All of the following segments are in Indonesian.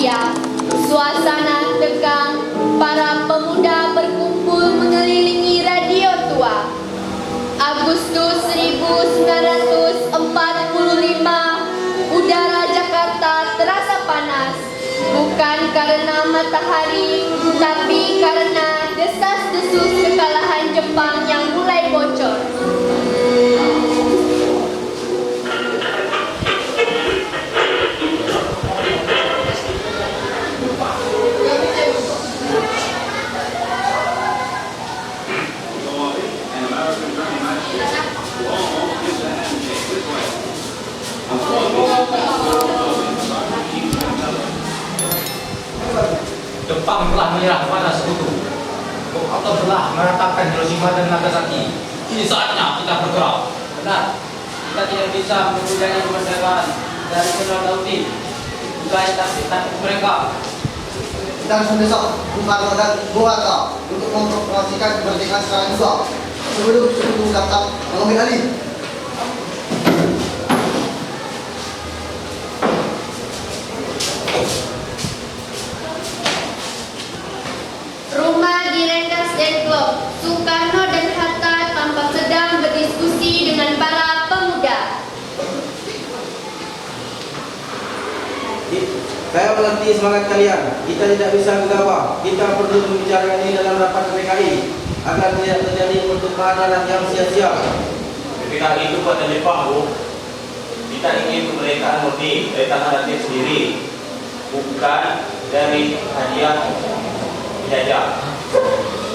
bahagia, suasana tegang, para pemuda berkumpul mengelilingi radio tua. Agustus 1945, udara Jakarta terasa panas, bukan karena matahari, tapi karena desas-desus kekalahan Jepang yang mulai bocor. Jepang telah menyerah pada sekutu. Atau telah meratakan Hiroshima dan Nagasaki. Kini saatnya kita bergerak. Benar, kita tidak bisa mengujangi kemerdekaan dari Jenderal Daudi. Bukan taktik mereka. Kita harus mendesak Bung Karno dan Bung Hatta untuk memproklamasikan kemerdekaan secara juga sebelum sekutu datang mengambil alih. Rumah di Rengas Dengklok, Soekarno dan Hatta tampak sedang berdiskusi dengan para pemuda. Saya mengerti semangat kalian. Kita tidak bisa gegabah. Kita perlu membicarakan ini dalam rapat PKI agar tidak terjadi pertumpahan darah yang sia-sia. Ketika itu pada Jepang, Bu, kita ingin kemerdekaan murni dari tanah rakyat sendiri, bukan dari hadiah penjajah.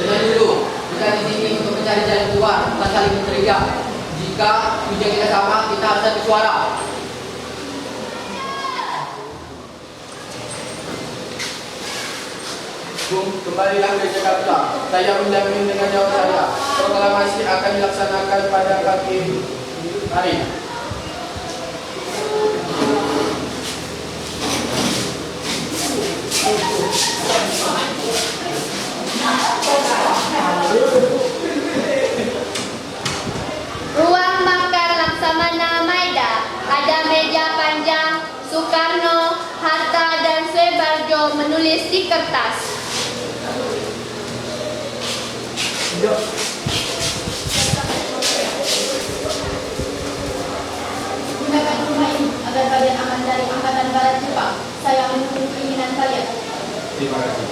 Dengar dulu, kita di sini untuk mencari jalan keluar, bukan saling berteriak. Jika tujuan kita sama, kita harus satu suara. Bung, kembalilah ke Jakarta. Saya menjamin dengan nyawa saya, proklamasi akan dilaksanakan pada pagi hari. Ruang makan Laksamana Maeda, ada meja panjang, Soekarno, Hatta dan Soebarjo menulis di kertas. Gunakan rumah ini agar kalian aman dari angkatan barat Jepang. Saya mendukung keinginan kalian. Terima kasih.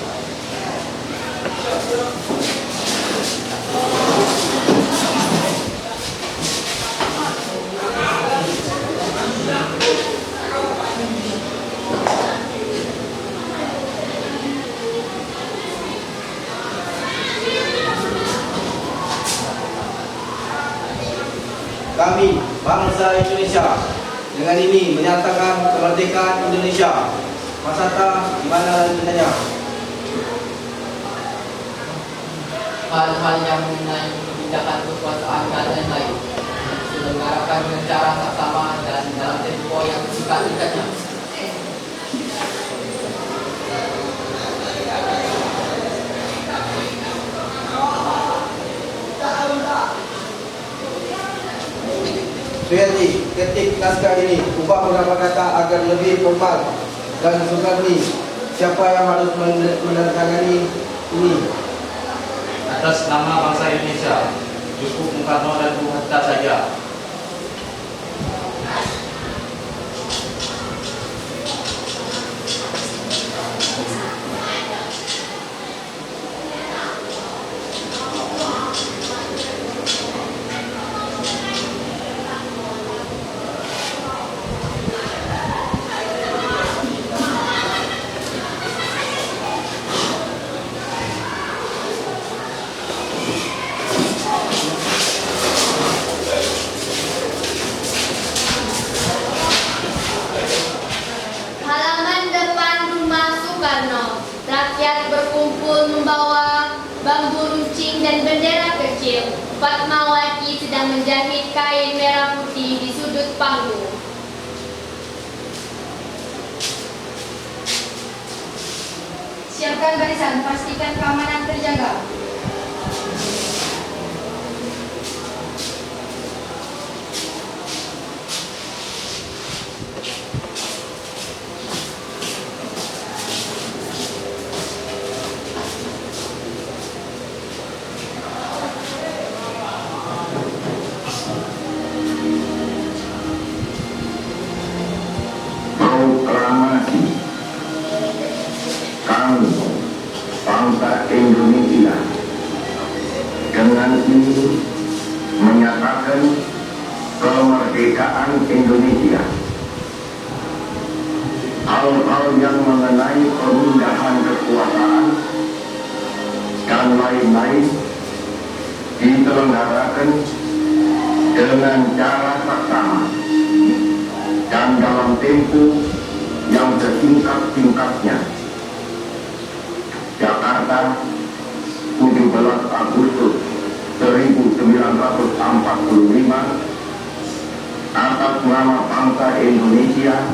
Kami, bangsa Indonesia, dengan ini menyatakan kemerdekaan Indonesia. Mas Hatta, di mana lanjutannya? Hal-hal yang mengenai kebijakan kekuasaan dan lain-lain diselenggarakan dengan cara saksama dan dalam tempo yang singkat-singkatnya. Suyati, ketik naskah ini, ubah beberapa kata agar lebih formal dan Soekarni. Siapa yang harus menandatangani ini? Atas nama bangsa Indonesia, cukup Bung Karno dan Bung Hatta saja. Halaman depan rumah Soekarno, rakyat berkumpul membawa bambu runcing dan bendera kecil. Fatmawati sedang menjahit kain merah putih di sudut panggung. Siapkan barisan, pastikan keamanan terjaga. dengan cara saksama dan dalam tempo yang sesingkat-singkatnya. Jakarta, 17 Agustus 1945. Atas nama bangsa Indonesia,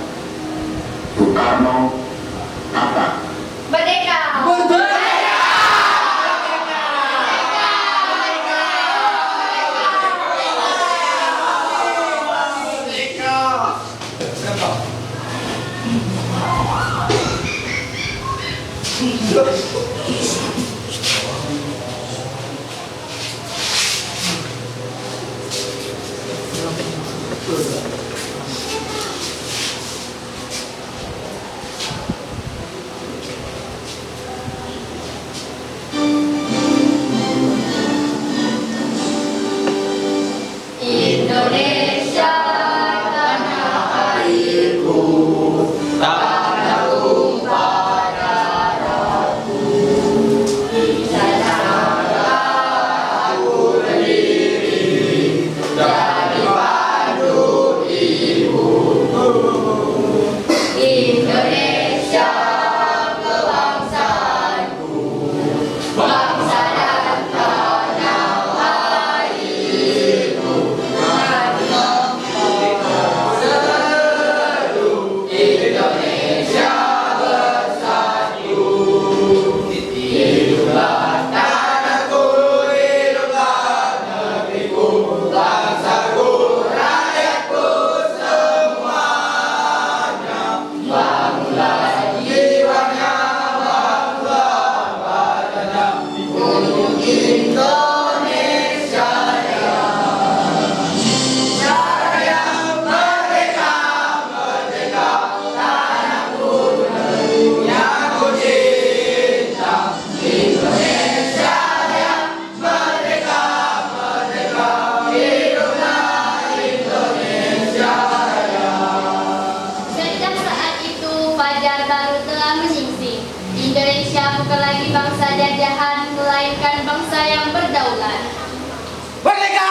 Soekarno Hatta. Merdeka! Indonesia tanah airku, tanah tumpah darahku. Di sana aku berdiri dari padu ibuku. Indonesia kebangsaanku, bangsa dan tanah airku. Indonesia bersatu, hiduplah tanahku, hiduplah negeriku, bangsaku, rakyatku semuanya. Bangunlah jiwanya, bangunlah badannya, untuk Indonesia Raya merdeka, merdeka, tanahku yang ku cinta. Indonesia Raya merdeka, merdeka, hiduplah Indonesia Raya. Sejak saat itu fajar baru telah menyingsing. Indonesia bukan lagi bangsa jajahan, melainkan bangsa yang berdaulat. Merdeka!